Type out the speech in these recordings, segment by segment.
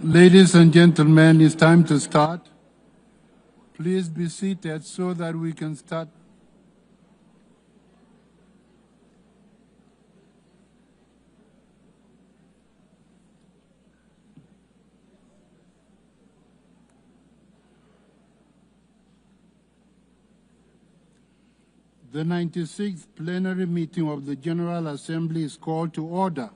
Ladies and gentlemen, it's time to start. Please be seated so that we can start. The 96th plenary meeting of the General Assembly is called to order.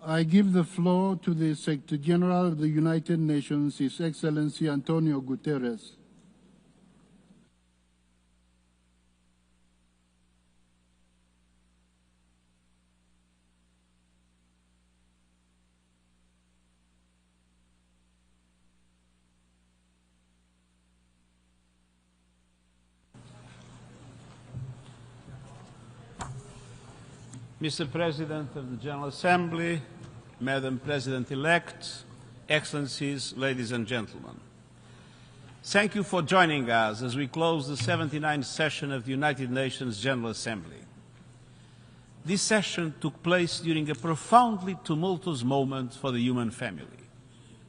I give the floor to the Secretary General of the United Nations, His Excellency Antonio Guterres. Mr. President of the General Assembly, Madam President-elect, Excellencies, ladies and gentlemen. Thank you for joining us as we close the 79th session of the United Nations General Assembly. This session took place during a profoundly tumultuous moment for the human family.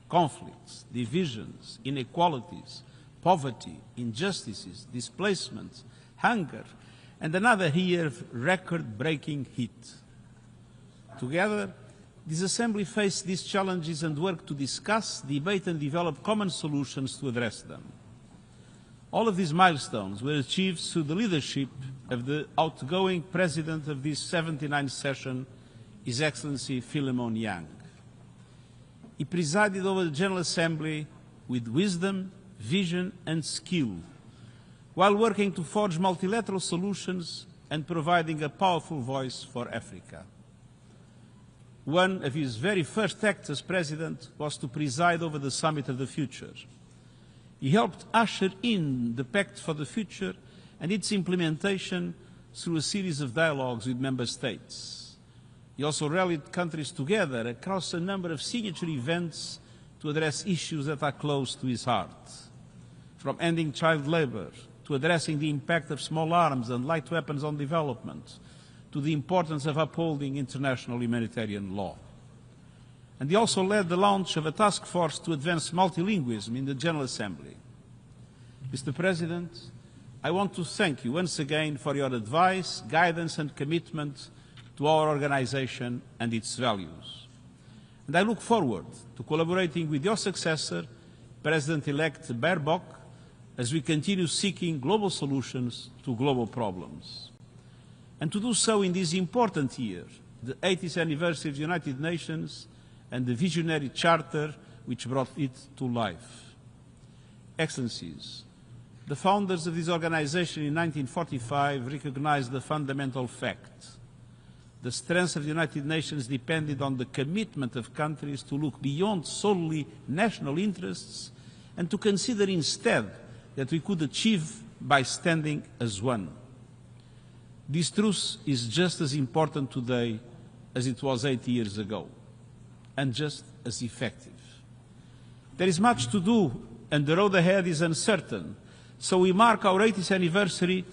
Conflicts, divisions, inequalities, poverty, injustices, displacement, hunger, and another year of record-breaking heat. Together, this Assembly faced these challenges and worked to discuss, debate and develop common solutions to address them. All of these milestones were achieved through the leadership of the outgoing President of this 79th session, His Excellency Philemon Yang. He presided over the General Assembly with wisdom, vision and skill, while working to forge multilateral solutions and providing a powerful voice for Africa. One of his very first acts as President was to preside over the Summit of the Future. He helped usher in the Pact for the Future and its implementation through a series of dialogues with Member States. He also rallied countries together across a number of signature events to address issues that are close to his heart, from ending child labour, to addressing the impact of small arms and light weapons on development, to the importance of upholding international humanitarian law. And he also led the launch of a task force to advance multilingualism in the General Assembly. Mr. President, I want to thank you once again for your advice, guidance and commitment to our organization and its values. And I look forward to collaborating with your successor, President-elect Baerbock, as we continue seeking global solutions to global problems. And to do so in this important year, the 80th anniversary of the United Nations and the visionary charter which brought it to life. Excellencies, the founders of this organization in 1945 recognized the fundamental fact: the strength of the United Nations depended on the commitment of countries to look beyond solely national interests and to consider instead that we could achieve by standing as one. This truth is just as important today as it was 80 years ago, and just as effective. There is much to do, and the road ahead is uncertain, so we mark our 80th anniversary,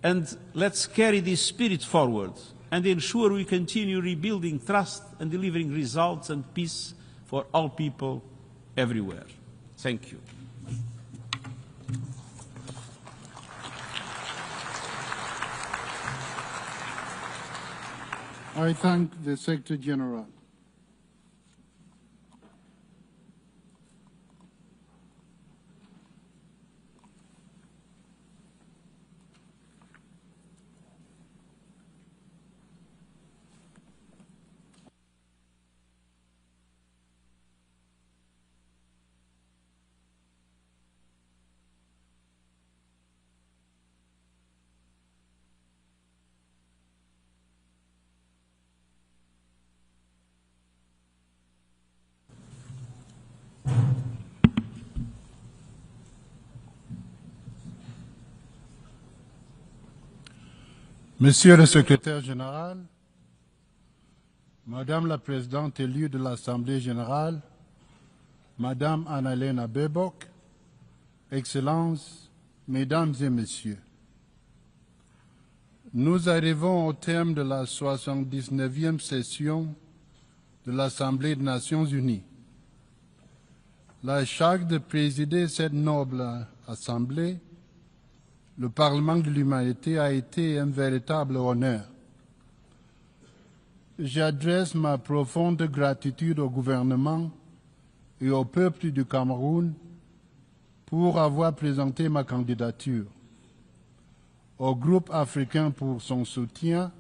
and let's carry this spirit forward and ensure we continue rebuilding trust and delivering results and peace for all people everywhere. Thank you. I thank the Secretary General. Monsieur le Secrétaire général, Madame la Présidente élue de l'Assemblée générale, Madame Annalena Baerbock, Excellences, Mesdames et Messieurs, nous arrivons au terme de la 79e session de l'Assemblée des Nations Unies. La charge de présider cette noble Assemblée, le Parlement de l'humanité, a été un véritable honneur. J'adresse ma profonde gratitude au gouvernement et au peuple du Cameroun pour avoir présenté ma candidature, au groupe africain pour son soutien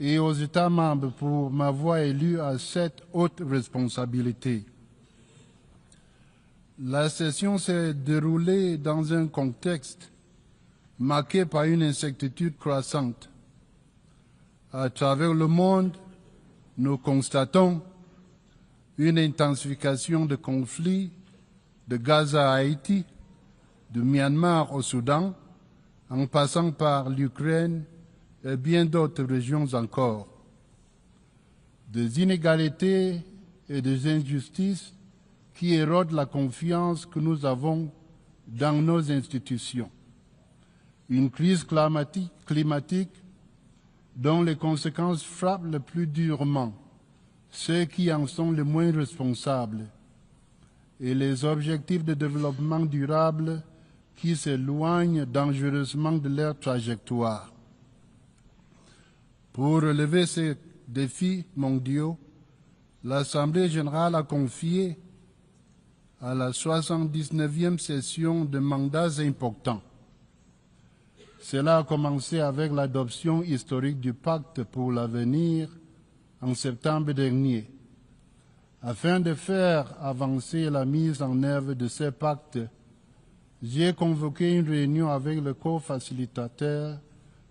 et aux États membres pour m'avoir élu à cette haute responsabilité. La session s'est déroulée dans un contexte marqué par une incertitude croissante. À travers le monde, nous constatons une intensification de conflits de Gaza à Haïti, de Myanmar au Soudan, en passant par l'Ukraine et bien d'autres régions encore. Des inégalités et des injustices qui érodent la confiance que nous avons dans nos institutions. Une crise climatique dont les conséquences frappent le plus durement ceux qui en sont les moins responsables, et les objectifs de développement durable qui s'éloignent dangereusement de leur trajectoire. Pour relever ces défis mondiaux, l'Assemblée générale a confié à la 79e session de mandats importants. Cela a commencé avec l'adoption historique du pacte pour l'avenir en septembre dernier. Afin de faire avancer la mise en œuvre de ces pactes, j'ai convoqué une réunion avec le co-facilitateur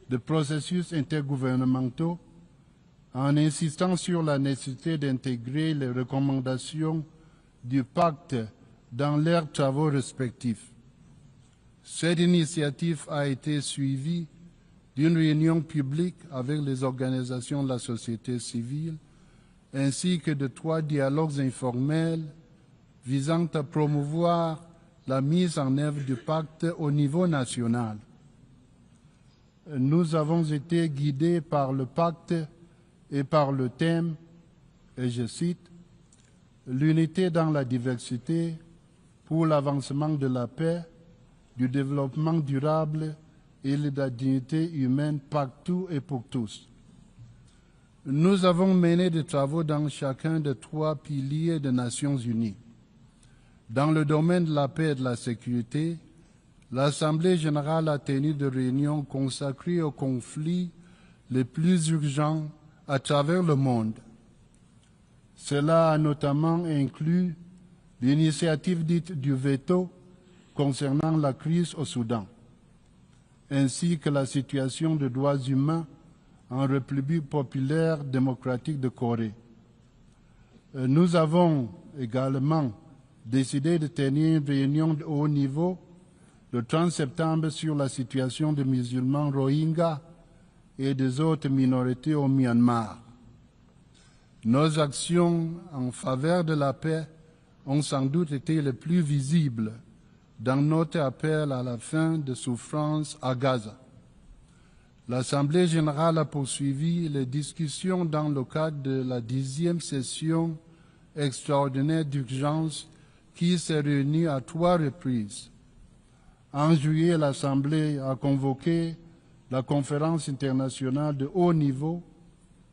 de processus intergouvernementaux en insistant sur la nécessité d'intégrer les recommandations du pacte dans leurs travaux respectifs. Cette initiative a été suivie d'une réunion publique avec les organisations de la société civile ainsi que de 3 dialogues informels visant à promouvoir la mise en œuvre du pacte au niveau national. Nous avons été guidés par le pacte et par le thème, et je cite, « L'unité dans la diversité pour l'avancement de la paix, du développement durable et de la dignité humaine partout et pour tous ». Nous avons mené des travaux dans chacun des 3 piliers des Nations Unies. Dans le domaine de la paix et de la sécurité, l'Assemblée générale a tenu des réunions consacrées aux conflits les plus urgents à travers le monde. Cela a notamment inclus l'initiative dite du veto concernant la crise au Soudan, ainsi que la situation des droits humains en République populaire démocratique de Corée. Nous avons également décidé de tenir une réunion de haut niveau le 30 septembre sur la situation des musulmans Rohingyas et des autres minorités au Myanmar. Nos actions en faveur de la paix ont sans doute été les plus visibles dans notre appel à la fin de souffrance à Gaza. L'Assemblée générale a poursuivi les discussions dans le cadre de la 10e session extraordinaire d'urgence qui s'est réunie à 3 reprises. En juillet, l'Assemblée a convoqué la conférence internationale de haut niveau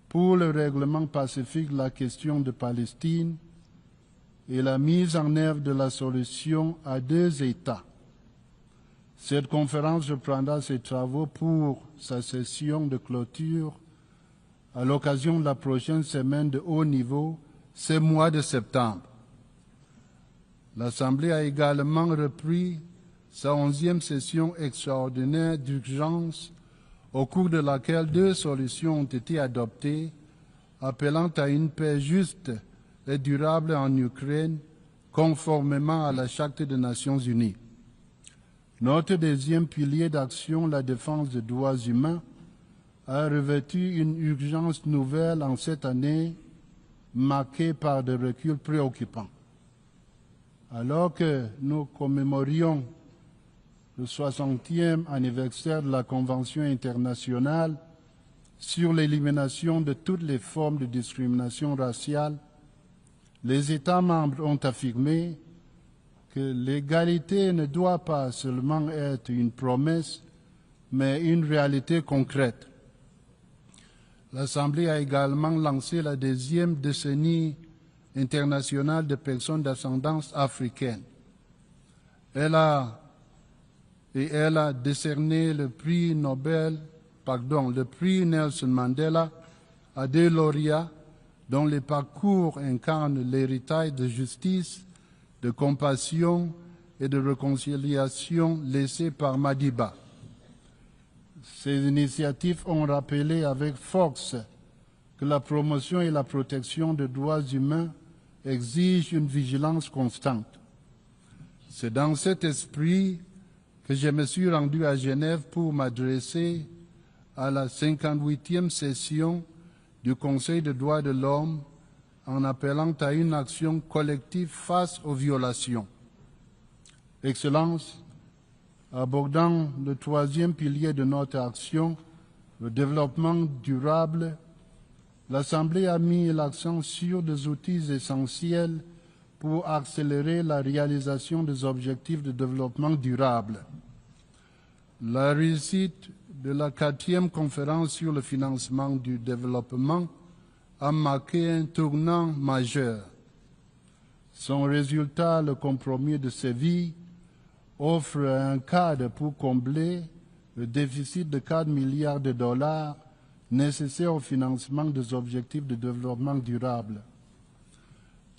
pour le règlement pacifique de la question de Palestine et la mise en œuvre de la solution à 2 États. Cette conférence reprendra ses travaux pour sa session de clôture à l'occasion de la prochaine semaine de haut niveau, ce mois de septembre. L'Assemblée a également repris sa 11e session extraordinaire d'urgence, au cours de laquelle 2 solutions ont été adoptées, appelant à une paix juste et durable en Ukraine, conformément à la Charte des Nations Unies. Notre 2e pilier d'action, la défense des droits humains, a revêtu une urgence nouvelle en cette année marquée par des reculs préoccupants. Alors que nous commémorions le 60e anniversaire de la Convention internationale sur l'élimination de toutes les formes de discrimination raciale, les États membres ont affirmé que l'égalité ne doit pas seulement être une promesse, mais une réalité concrète. L'Assemblée a également lancé la deuxième décennie internationale de personnes d'ascendance africaine. Elle a décerné le prix Nelson Mandela à deux lauréats dont les parcours incarnent l'héritage de justice, de compassion et de réconciliation laissé par Madiba. Ces initiatives ont rappelé avec force que la promotion et la protection des droits humains exigent une vigilance constante. C'est dans cet esprit que je me suis rendu à Genève pour m'adresser à la 58e session du Conseil des droits de l'homme en appelant à une action collective face aux violations. Excellences, abordant le troisième pilier de notre action, le développement durable, l'Assemblée a mis l'accent sur des outils essentiels pour accélérer la réalisation des objectifs de développement durable. La réussite de la 4e conférence sur le financement du développement a marqué un tournant majeur. Son résultat, le compromis de Séville, offre un cadre pour combler le déficit de 4 milliards de dollars nécessaire au financement des objectifs de développement durable.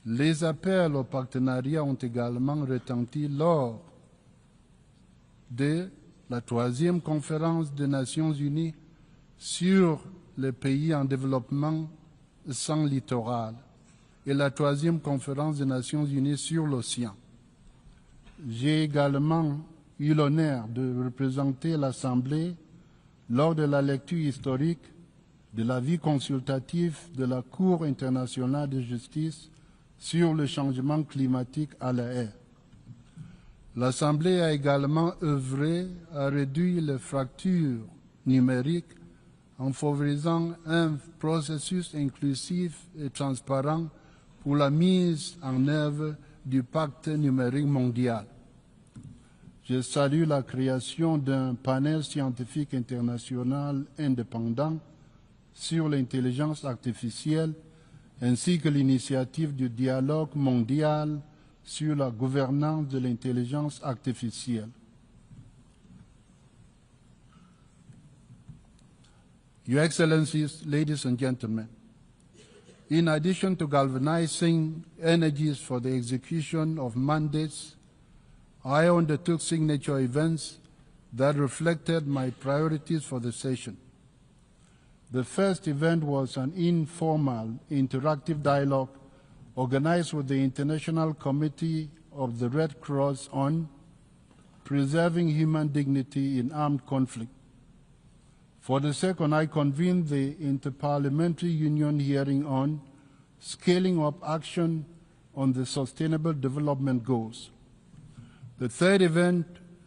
Les appels au partenariat ont également retenti lors de la 3e conférence des Nations Unies sur les pays en développement sans littoral et la 3e conférence des Nations Unies sur l'océan. J'ai également eu l'honneur de représenter l'Assemblée lors de la lecture historique de l'avis consultatif de la Cour internationale de justice sur le changement climatique à La Haye. L'Assemblée a également œuvré à réduire les fractures numériques en favorisant un processus inclusif et transparent pour la mise en œuvre du pacte numérique mondial. Je salue la création d'un panel scientifique international indépendant sur l'intelligence artificielle ainsi que l'initiative du dialogue mondial sur la gouvernance de l'intelligence artificielle. Your Excellencies, ladies and gentlemen, in addition to galvanizing energies for the execution of mandates, I undertook signature events that reflected my priorities for the session. The first event was an informal, interactive dialogue organized with the International Committee of the Red Cross on preserving human dignity in armed conflict. For the second, I convened the Interparliamentary Union hearing on scaling up action on the Sustainable Development Goals. The third event,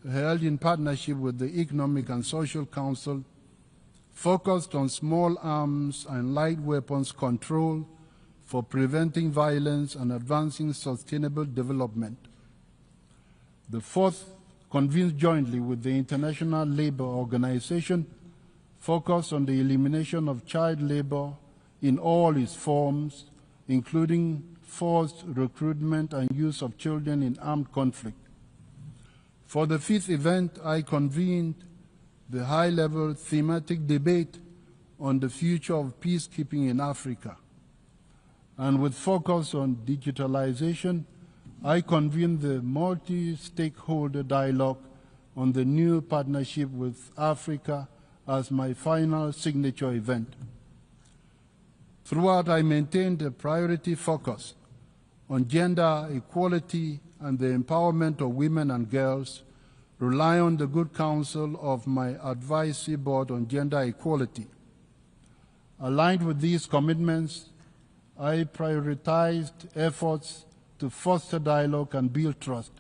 held in partnership with the Economic and Social Council, focused on small arms and light weapons control for preventing violence and advancing sustainable development. The fourth, convened jointly with the International Labour Organization, focused on the elimination of child labor in all its forms, including forced recruitment and use of children in armed conflict. For the fifth event, I convened the high-level thematic debate on the future of peacekeeping in Africa. And with focus on digitalization, I convened the multi-stakeholder dialogue on the new partnership with Africa as my final signature event. Throughout, I maintained a priority focus on gender equality and the empowerment of women and girls, rely on the good counsel of my advisory board on gender equality. Aligned with these commitments, I prioritized efforts to foster dialogue and build trust.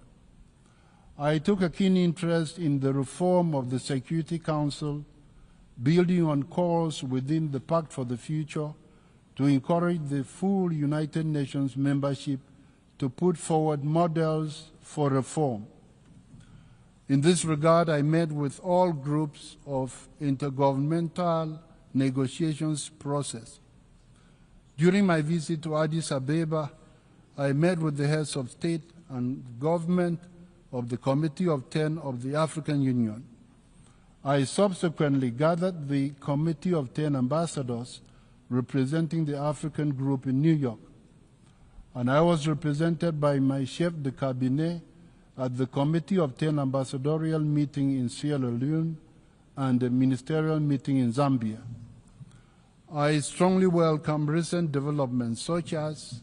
I took a keen interest in the reform of the Security Council, building on calls within the Pact for the Future to encourage the full United Nations membership to put forward models for reform. In this regard, I met with all groups of intergovernmental negotiations process. During my visit to Addis Ababa, I met with the heads of state and government of the Committee of 10 of the African Union. I subsequently gathered the Committee of 10 ambassadors representing the African group in New York, and I was represented by my chef de cabinet at the Committee of 10 ambassadorial meeting in Sierra Leone and the ministerial meeting in Zambia. I strongly welcome recent developments such as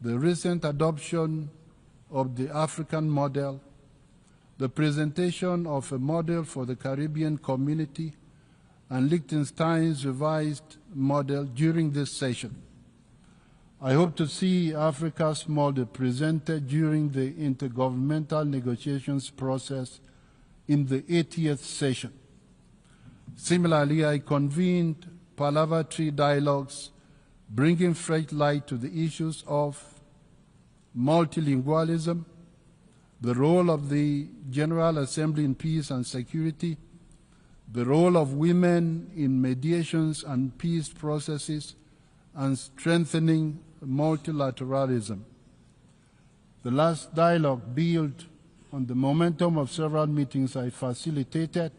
the recent adoption of the African model, the presentation of a model for the Caribbean community, and Liechtenstein's revised model during this session. I hope to see Africa's model presented during the intergovernmental negotiations process in the 80th session. Similarly, I convened parliamentary dialogues bringing fresh light to the issues of multilingualism, the role of the General Assembly in peace and security, the role of women in mediations and peace processes, and strengthening multilateralism. The last dialogue built on the momentum of several meetings I facilitated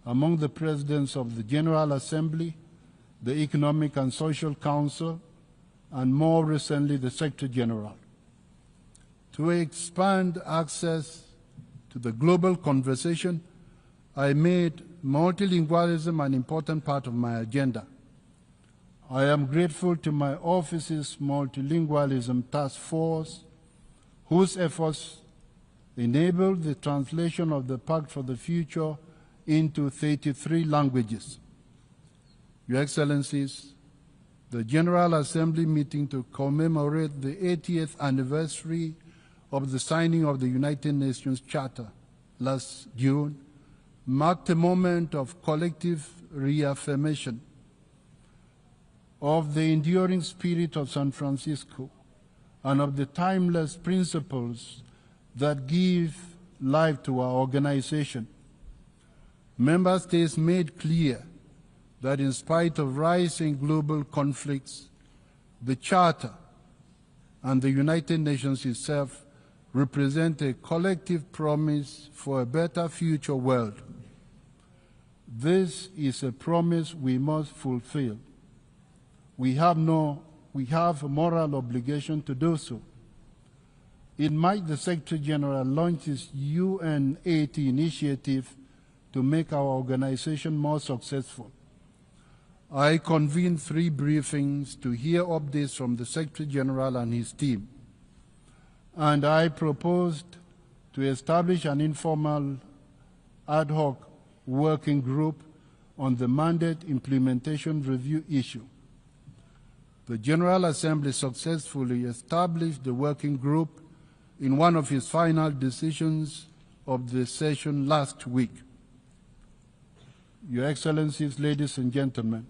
among the presidents of the General Assembly, the Economic and Social Council, and more recently the Secretary General. To expand access to the global conversation, I made multilingualism an important part of my agenda. I am grateful to my office's Multilingualism Task Force, whose efforts enabled the translation of the Pact for the Future into 33 languages. Your Excellencies, the General Assembly meeting to commemorate the 80th anniversary of the signing of the United Nations Charter last June marked a moment of collective reaffirmation of the enduring spirit of San Francisco and of the timeless principles that give life to our organization. Member states made clear that in spite of rising global conflicts, the Charter and the United Nations itself represent a collective promise for a better future world. This is a promise we must fulfill. We have a moral obligation to do so. In March, the Secretary General launched his UN80 initiative to make our organization more successful. I convened 3 briefings to hear updates from the Secretary General and his team, and I proposed to establish an informal ad hoc working group on the mandate implementation review issue. The General Assembly successfully established the working group in one of its final decisions of the session last week. Your Excellencies, ladies and gentlemen,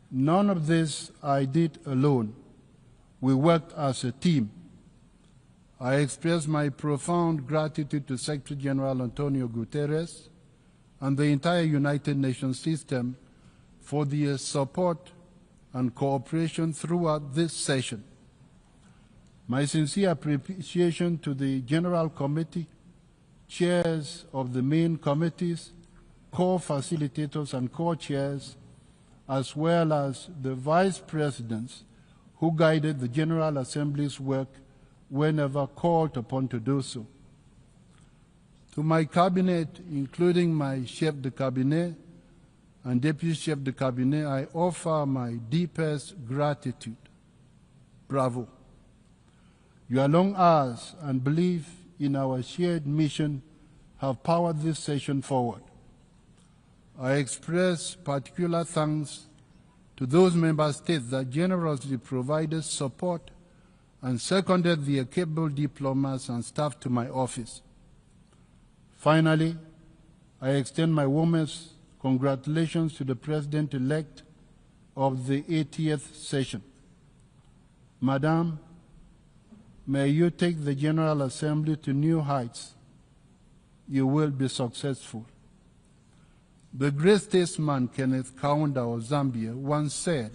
none of this I did alone. We worked as a team. I express my profound gratitude to Secretary General Antonio Guterres and the entire United Nations system for their support and cooperation throughout this session. My sincere appreciation to the General Committee, chairs of the main committees, co-facilitators and co-chairs, as well as the vice presidents who guided the General Assembly's work whenever called upon to do so. To my cabinet, including my chef de cabinet and deputy chef de cabinet, I offer my deepest gratitude. Bravo. Your long hours and belief in our shared mission have powered this session forward. I express particular thanks to those member states that generously provided support and seconded their capable diplomats and staff to my office. Finally, I extend my warmest congratulations to the President-elect of the 80th session. Madam, may you take the General Assembly to new heights. You will be successful. The great statesman Kenneth Kaunda of Zambia once said,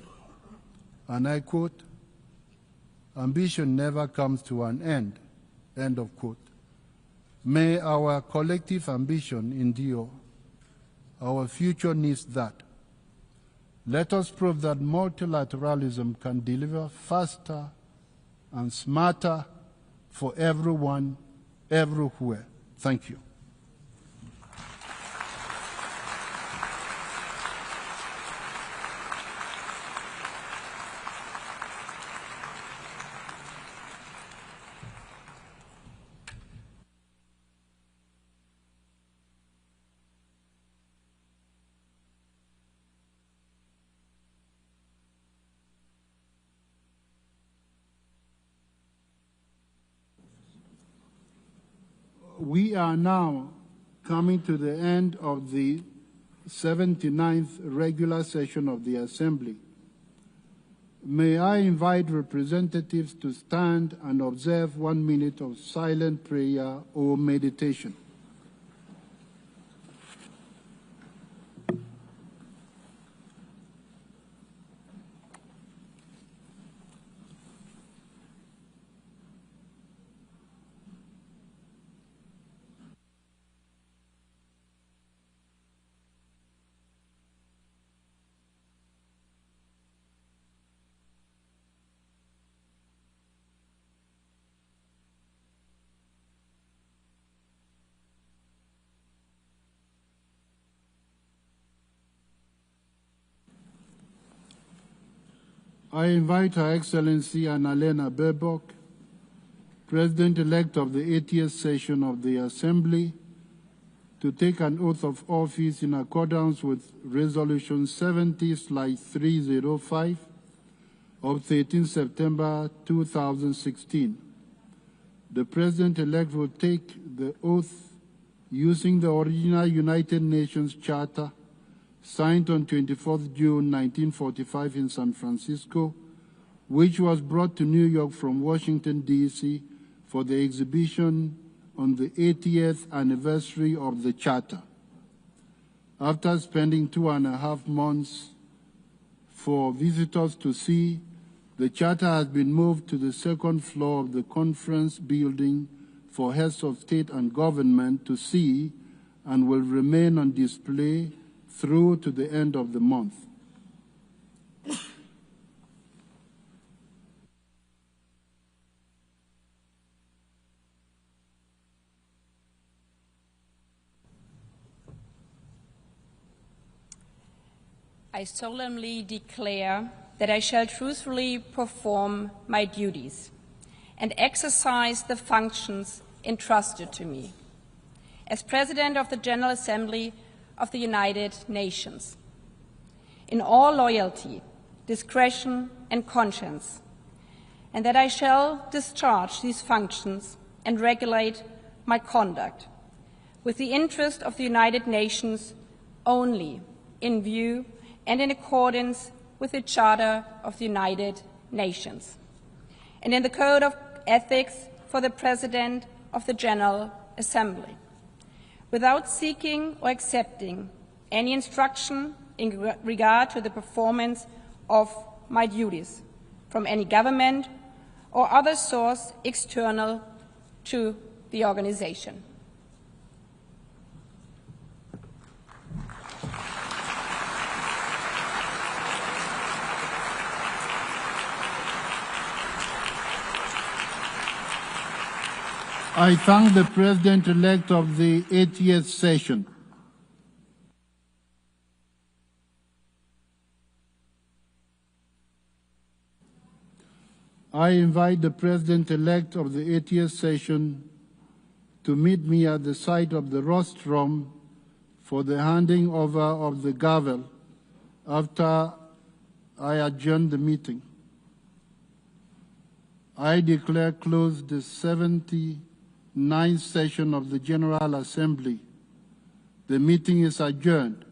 and I quote, "Ambition never comes to an end," end of quote. May our collective ambition endure. Our future needs that. Let us prove that multilateralism can deliver faster and smarter for everyone, everywhere. Thank you. We are now coming to the end of the 79th regular session of the Assembly. May I invite representatives to stand and observe 1 minute of silent prayer or meditation. I invite Her Excellency Annalena Baerbock, President-elect of the 80th session of the Assembly, to take an oath of office in accordance with Resolution 70/305 of 13 September 2016. The President-elect will take the oath using the original United Nations Charter signed on 24th June 1945 in San Francisco, which was brought to New York from Washington, D.C. for the exhibition on the 80th anniversary of the Charter. After spending 2.5 months for visitors to see, the Charter has been moved to the second floor of the conference building for heads of state and government to see and will remain on display through to the end of the month. I solemnly declare that I shall truthfully perform my duties and exercise the functions entrusted to me as President of the General Assembly of the United Nations, in all loyalty, discretion, and conscience, and that I shall discharge these functions and regulate my conduct with the interest of the United Nations only in view and in accordance with the Charter of the United Nations and in the Code of Ethics for the President of the General Assembly, without seeking or accepting any instruction in regard to the performance of my duties from any government or other source external to the organization. I thank the President-elect of the 80th session. I invite the President-elect of the 80th session to meet me at the site of the rostrum for the handing over of the gavel after I adjourn the meeting. I declare closed the 79th session of the General Assembly. The meeting is adjourned.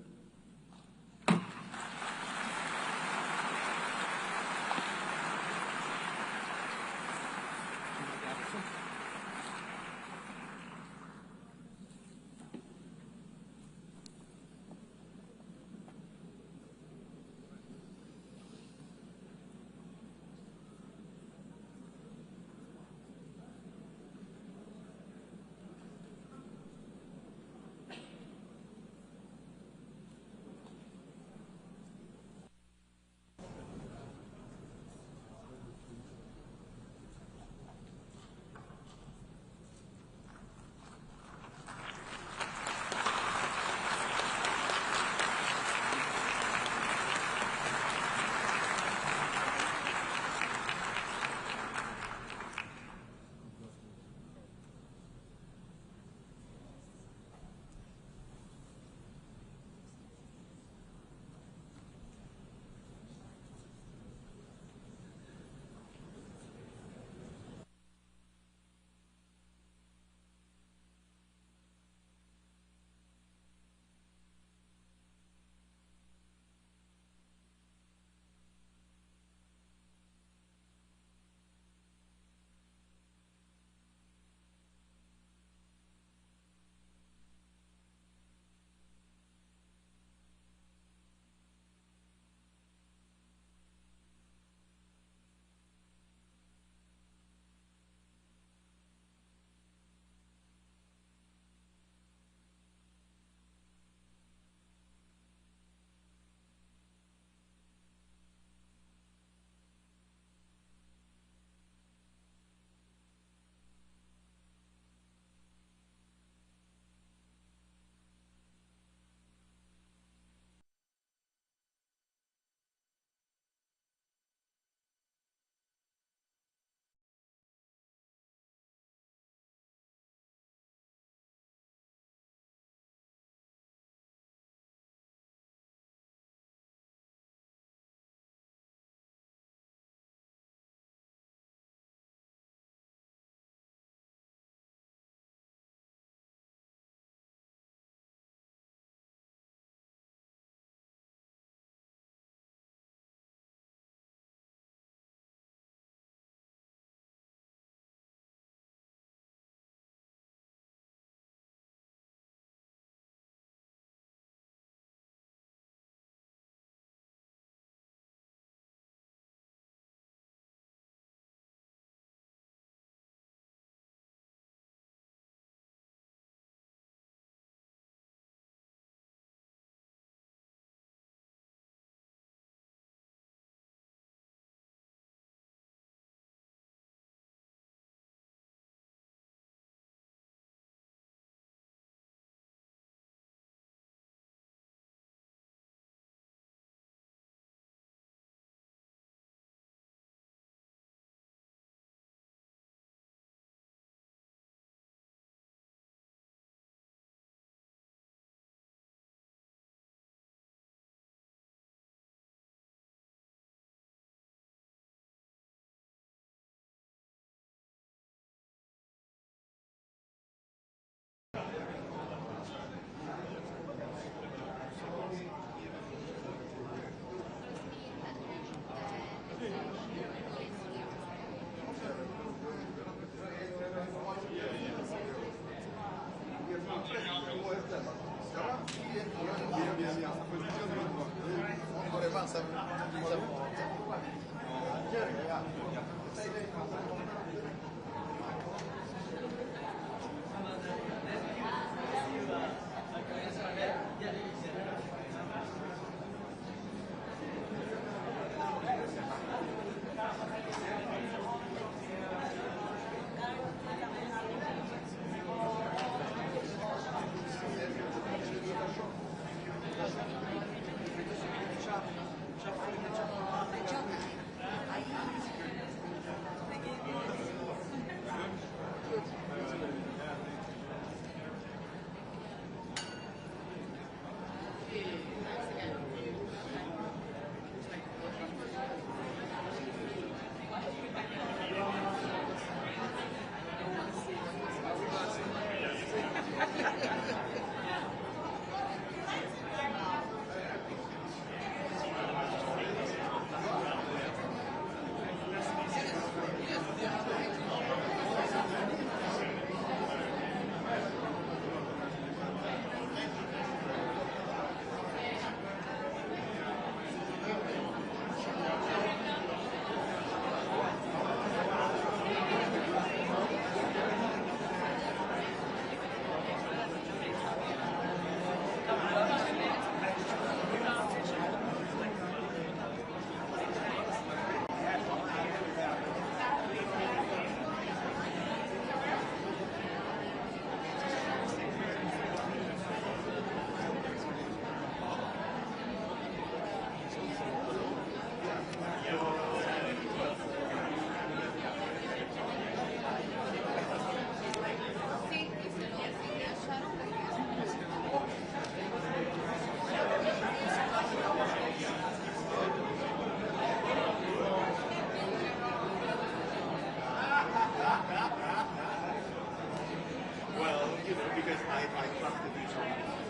because I trusted you so much.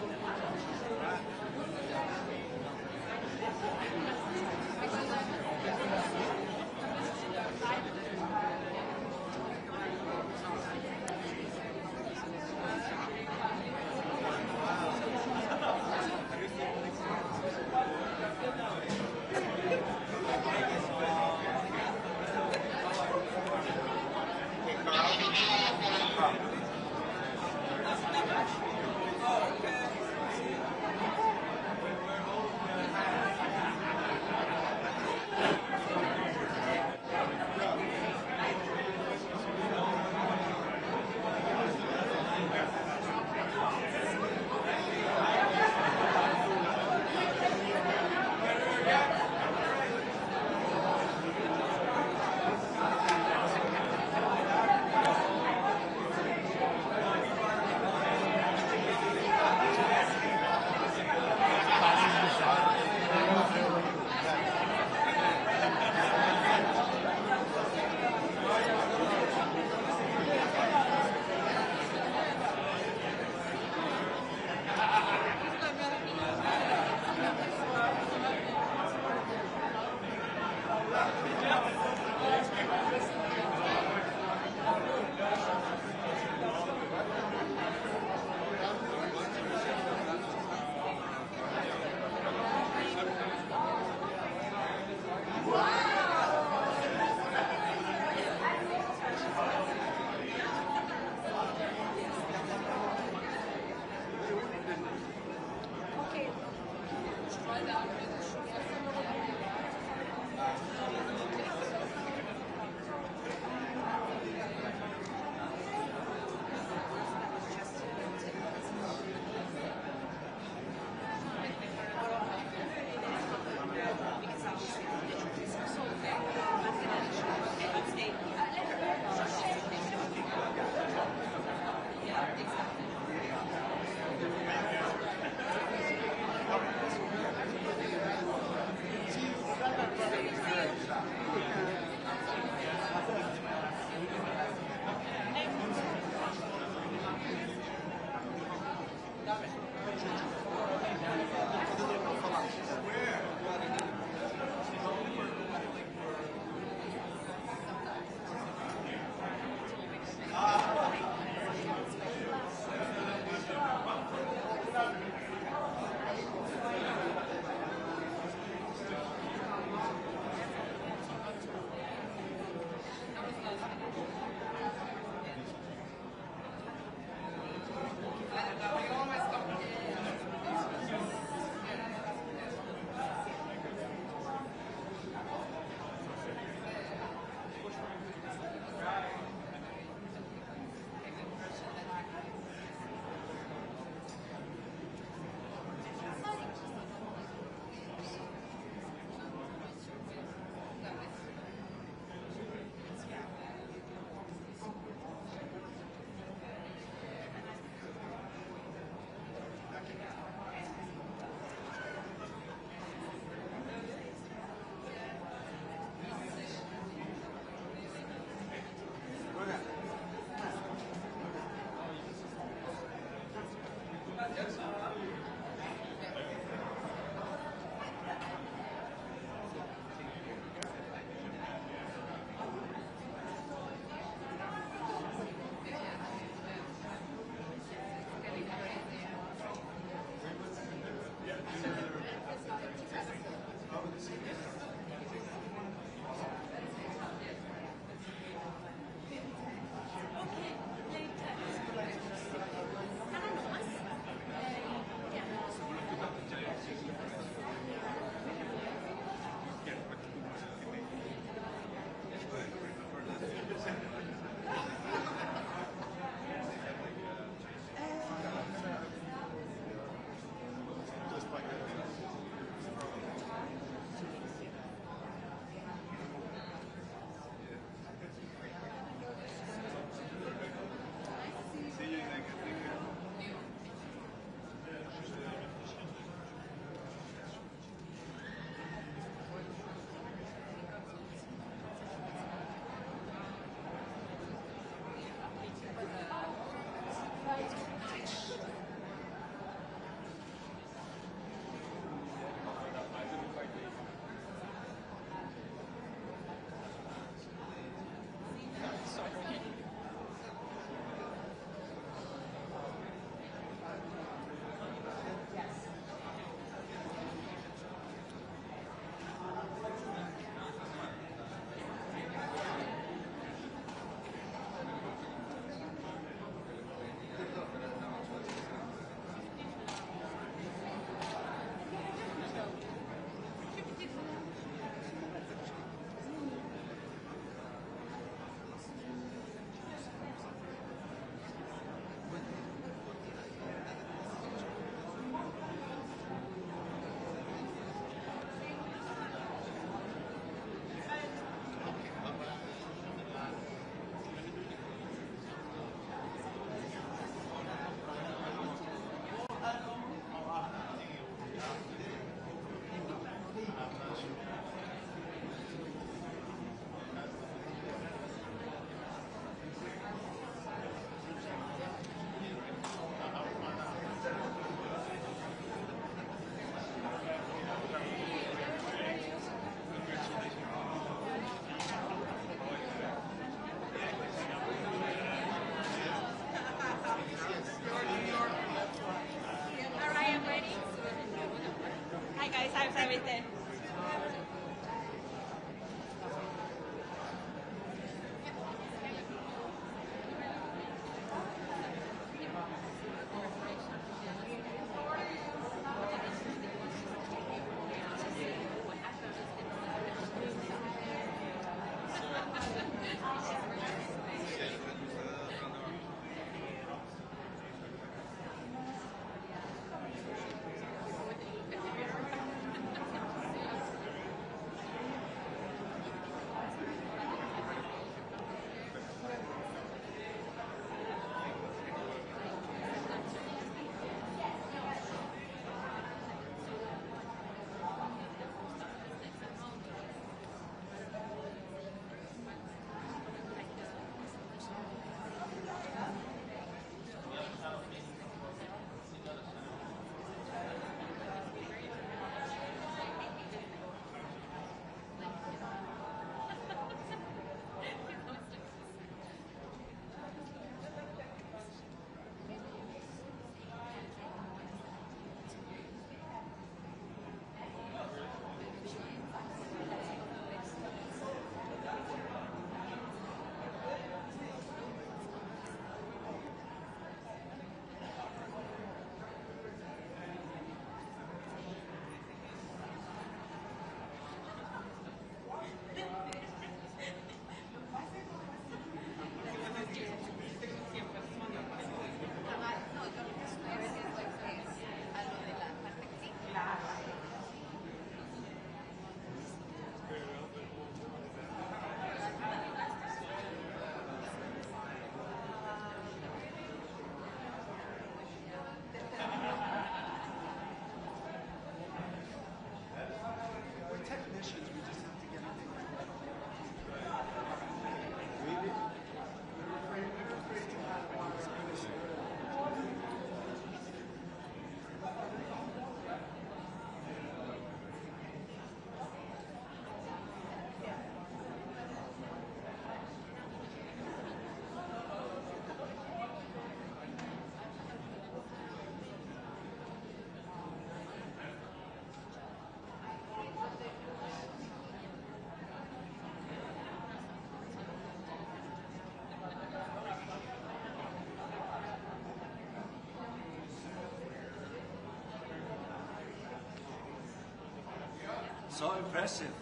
So impressive.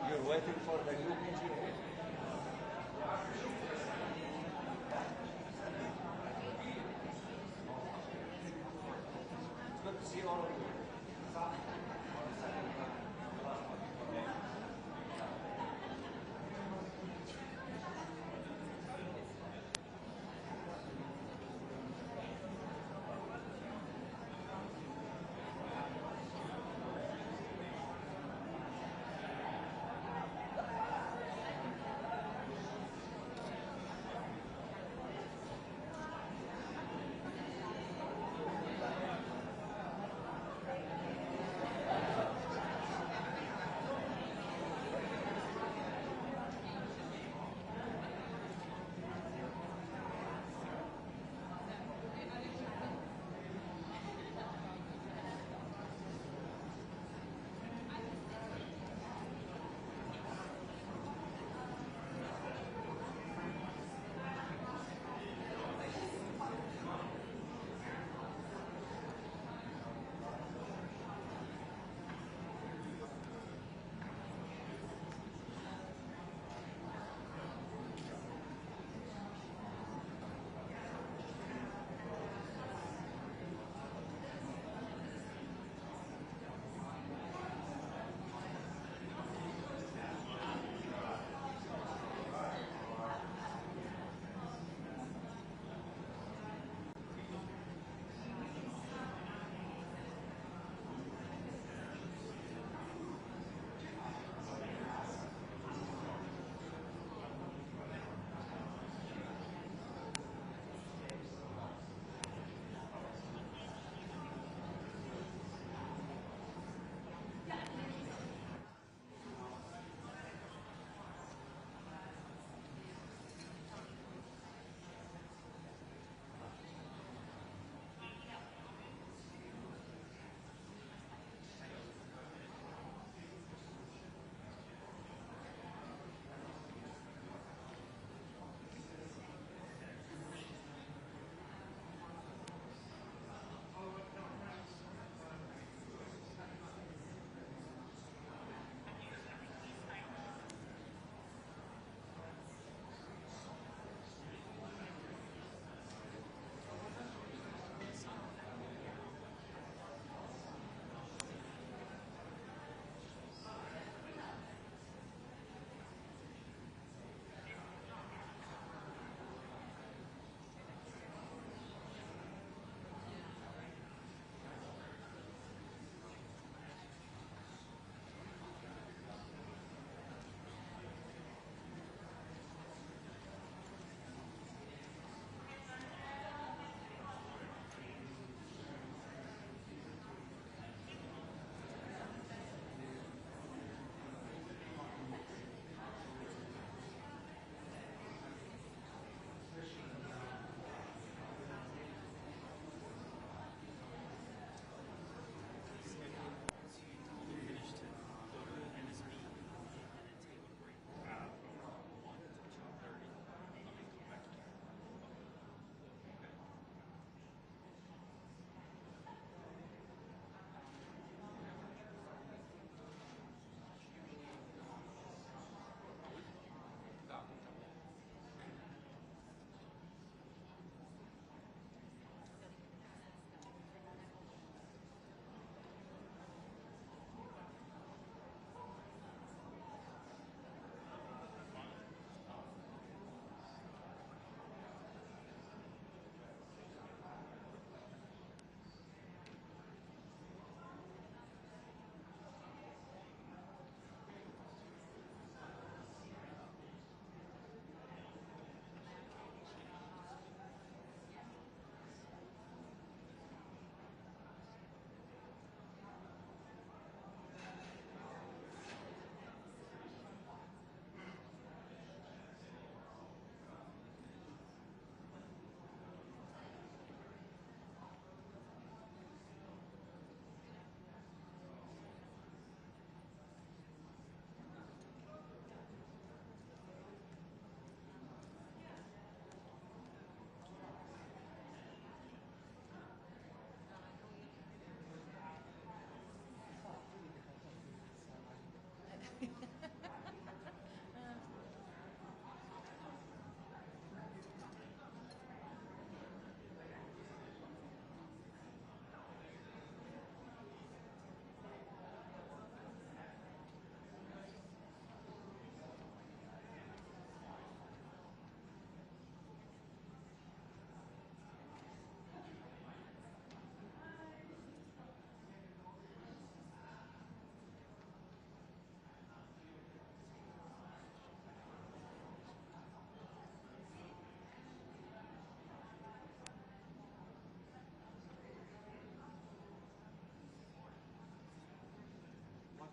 You're waiting for the UNGA. It's good to see all of you.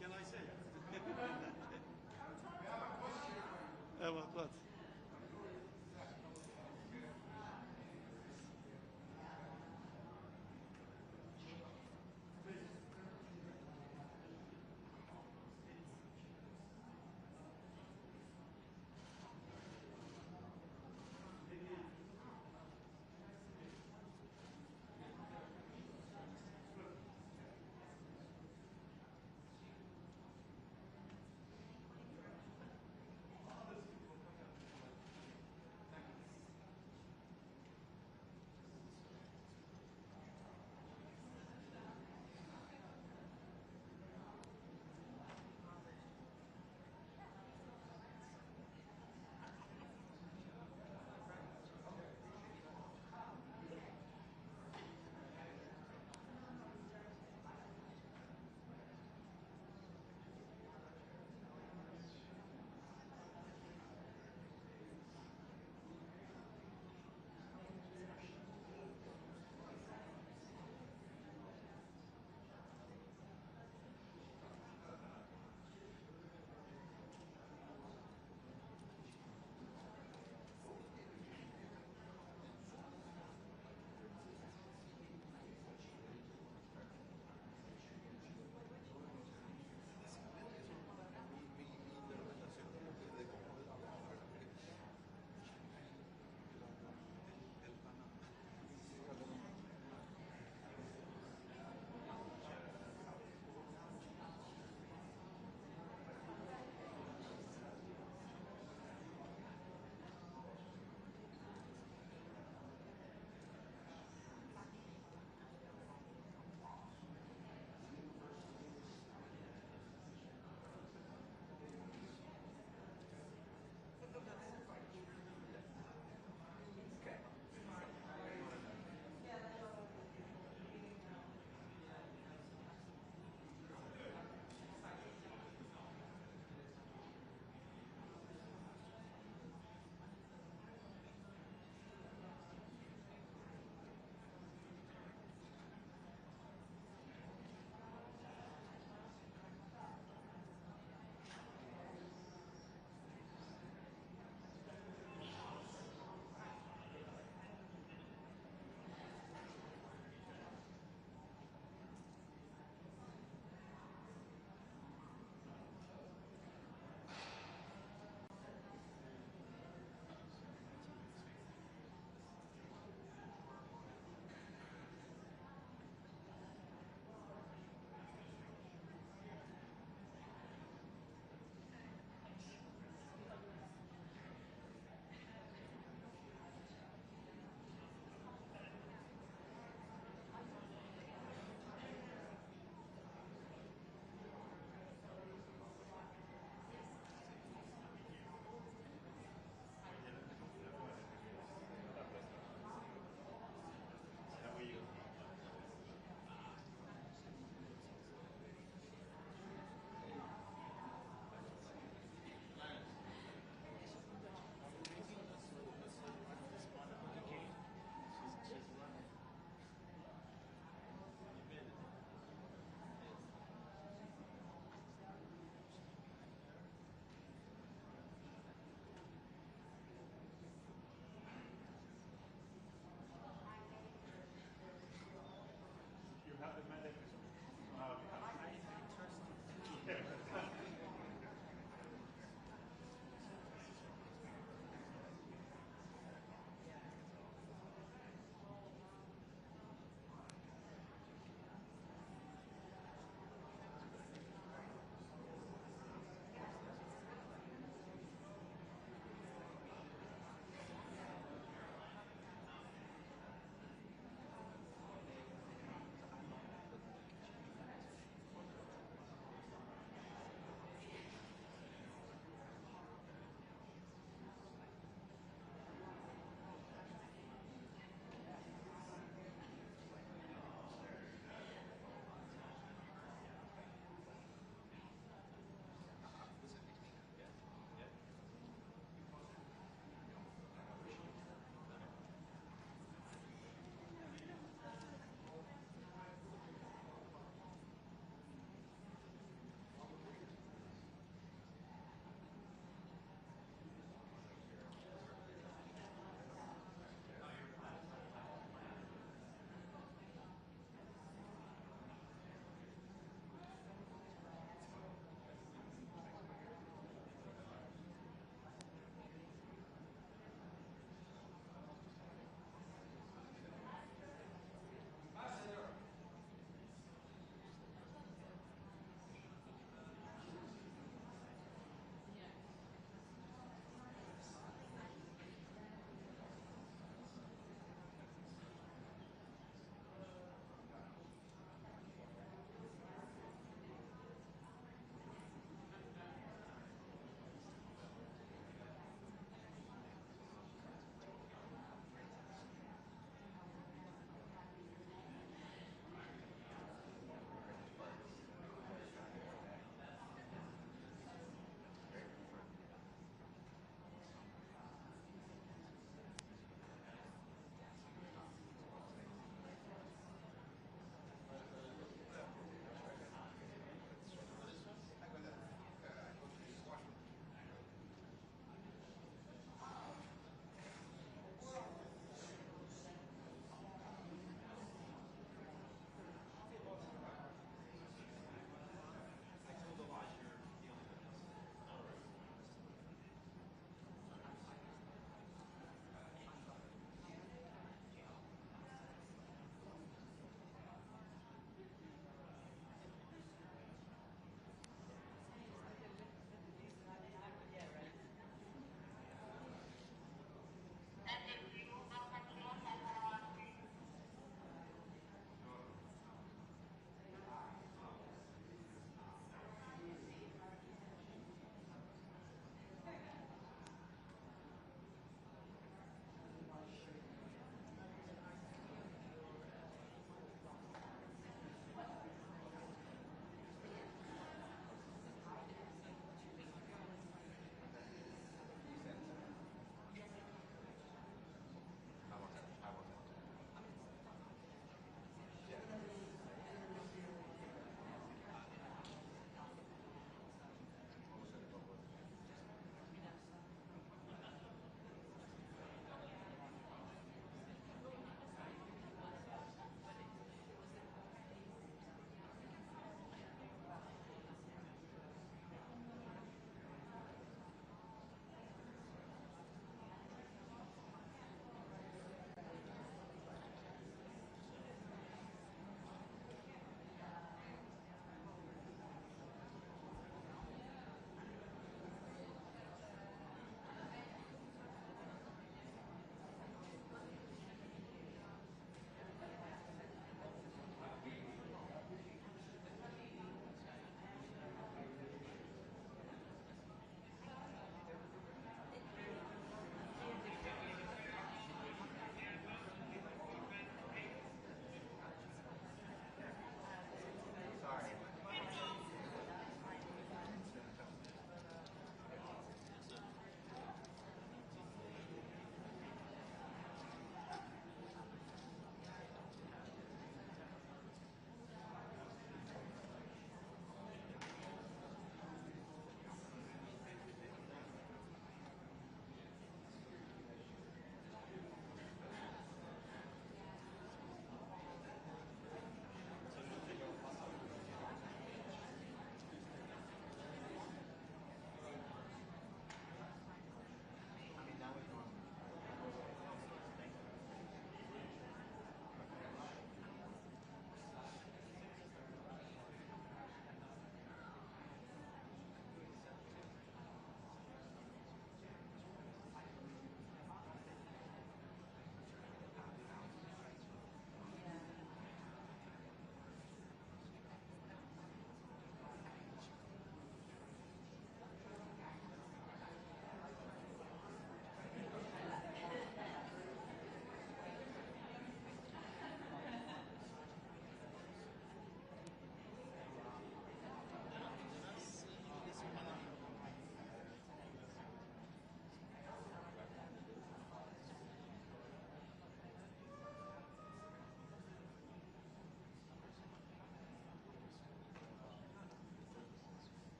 Can I say? What?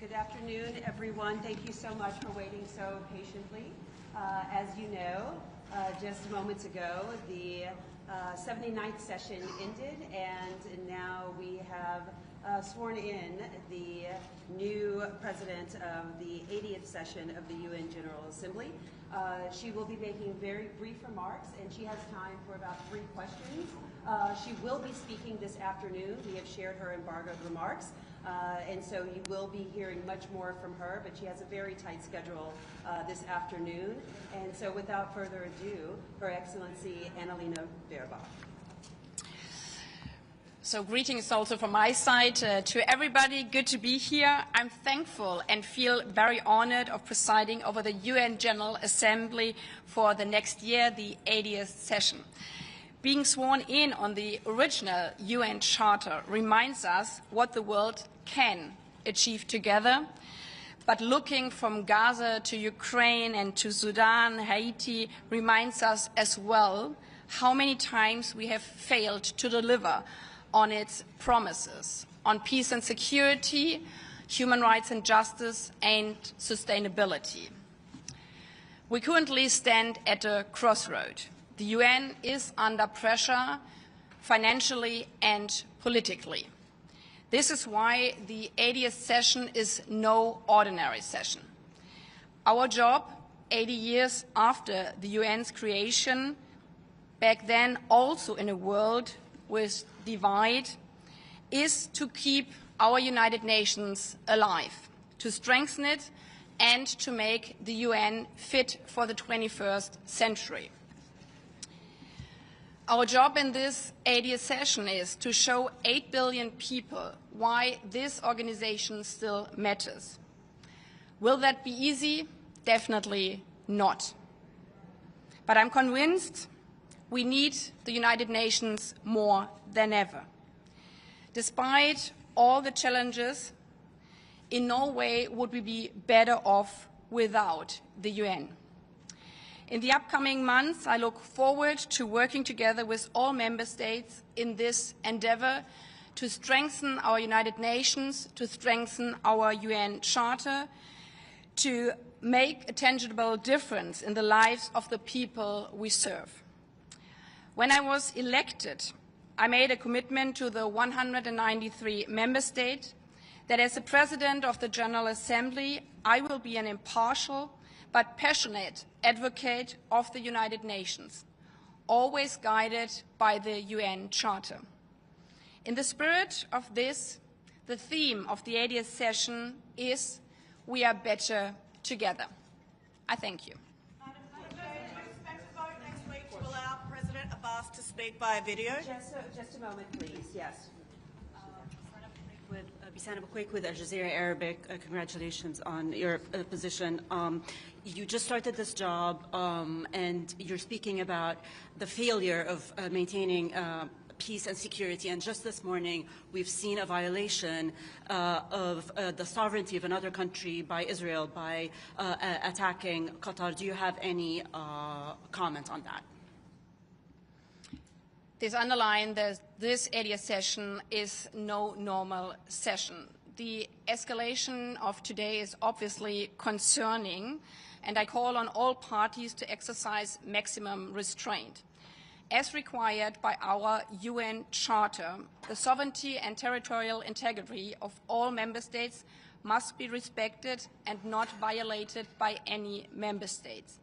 Good afternoon, everyone. Thank you so much for waiting so patiently. As you know, just moments ago, the 79th session ended, and now we have sworn in the new president of the 80th session of the UN General Assembly. She will be making very brief remarks, and she has time for about 3 questions. She will be speaking this afternoon. We have shared her embargoed remarks, and so you will be hearing much more from her, but she has a very tight schedule this afternoon. And so without further ado, Her Excellency Annalena Baerbock. So greetings also from my side to everybody. Good to be here. I'm thankful and feel very honored of presiding over the UN General Assembly for the next year, the 80th session. Being sworn in on the original UN Charter reminds us what the world can achieve together. But looking from Gaza to Ukraine and to Sudan, Haiti reminds us as well how many times we have failed to deliver on its promises on peace and security, human rights and justice, and sustainability. We currently stand at a crossroad. The UN is under pressure financially and politically. This is why the 80th session is no ordinary session. Our job, 80 years after the UN's creation, back then also in a world with divide, is to keep our United Nations alive, to strengthen it, and to make the UN fit for the 21st century. Our job in this 80th session is to show 8 billion people why this organization still matters. Will that be easy? Definitely not. But I'm convinced we need the United Nations more than ever. Despite all the challenges, in no way would we be better off without the UN. In the upcoming months, I look forward to working together with all member states in this endeavor to strengthen our United Nations, to strengthen our UN Charter, to make a tangible difference in the lives of the people we serve. When I was elected, I made a commitment to the 193 member states that as the President of the General Assembly, I will be an impartial but passionate advocate of the United Nations, always guided by the UN Charter. In the spirit of this, the theme of the 80th session is "We are better together." I thank you. Madam President, do you expect a vote next week to allow President Abbas to speak via video? Just a moment, please. Yes. With Bisana Bakwik with Al Jazeera Arabic. Congratulations on your position. You just started this job, and you're speaking about the failure of maintaining peace and security. And just this morning, we've seen a violation of the sovereignty of another country by Israel by attacking Qatar. Do you have any comment on that? This underlines that this 80th session is no normal session. The escalation of today is obviously concerning, and I call on all parties to exercise maximum restraint. As required by our UN Charter, the sovereignty and territorial integrity of all member states must be respected and not violated by any member states.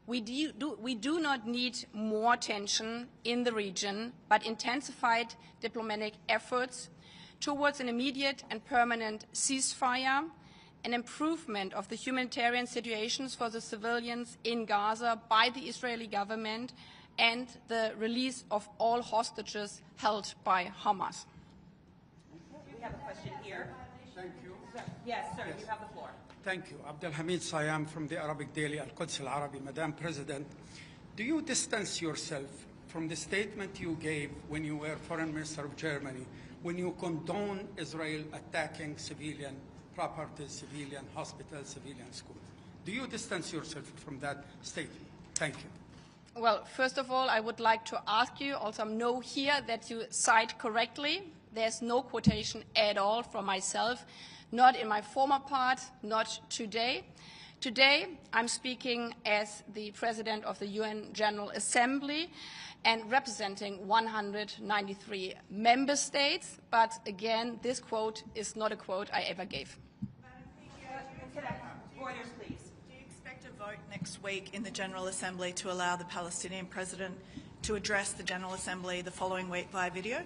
We do not need more tension in the region, but intensified diplomatic efforts towards an immediate and permanent ceasefire, an improvement of the humanitarian situations for the civilians in Gaza by the Israeli government, and the release of all hostages held by Hamas. We have a question here. Thank you. Yes, sir, you have the floor. Thank you. Abdelhamid Sayam from the Arabic daily Al-Quds Al-Arabi. Madam President, do you distance yourself from the statement you gave when you were Foreign Minister of Germany, when you condone Israel attacking civilian property, civilian hospitals, civilian schools? Do you distance yourself from that statement? Thank you. Well, first of all, I would like to ask you, also know here that you cite correctly there's no quotation at all from myself, not in my former part, not today. Today, I'm speaking as the President of the UN General Assembly and representing 193 member states. But again, this quote is not a quote I ever gave. Orders, please. Do you expect a vote next week in the General Assembly to allow the Palestinian president to address the General Assembly the following week via video?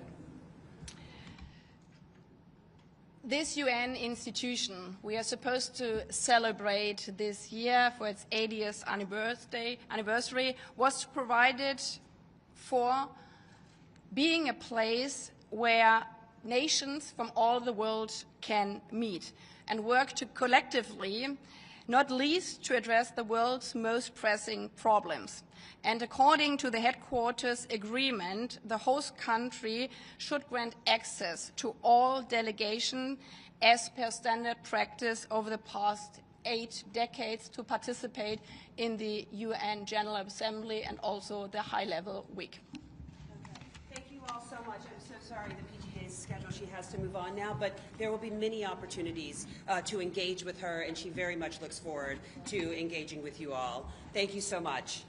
This UN institution we are supposed to celebrate this year for its 80th anniversary was provided for being a place where nations from all the world can meet and work to collectively, not least to address the world's most pressing problems. And according to the headquarters agreement, the host country should grant access to all delegations as per standard practice over the past 8 decades to participate in the UN General Assembly and also the high-level week. Okay. Thank you all so much. I'm so sorry the PGA's schedule, she has to move on now, but there will be many opportunities to engage with her, and she very much looks forward to engaging with you all. Thank you so much.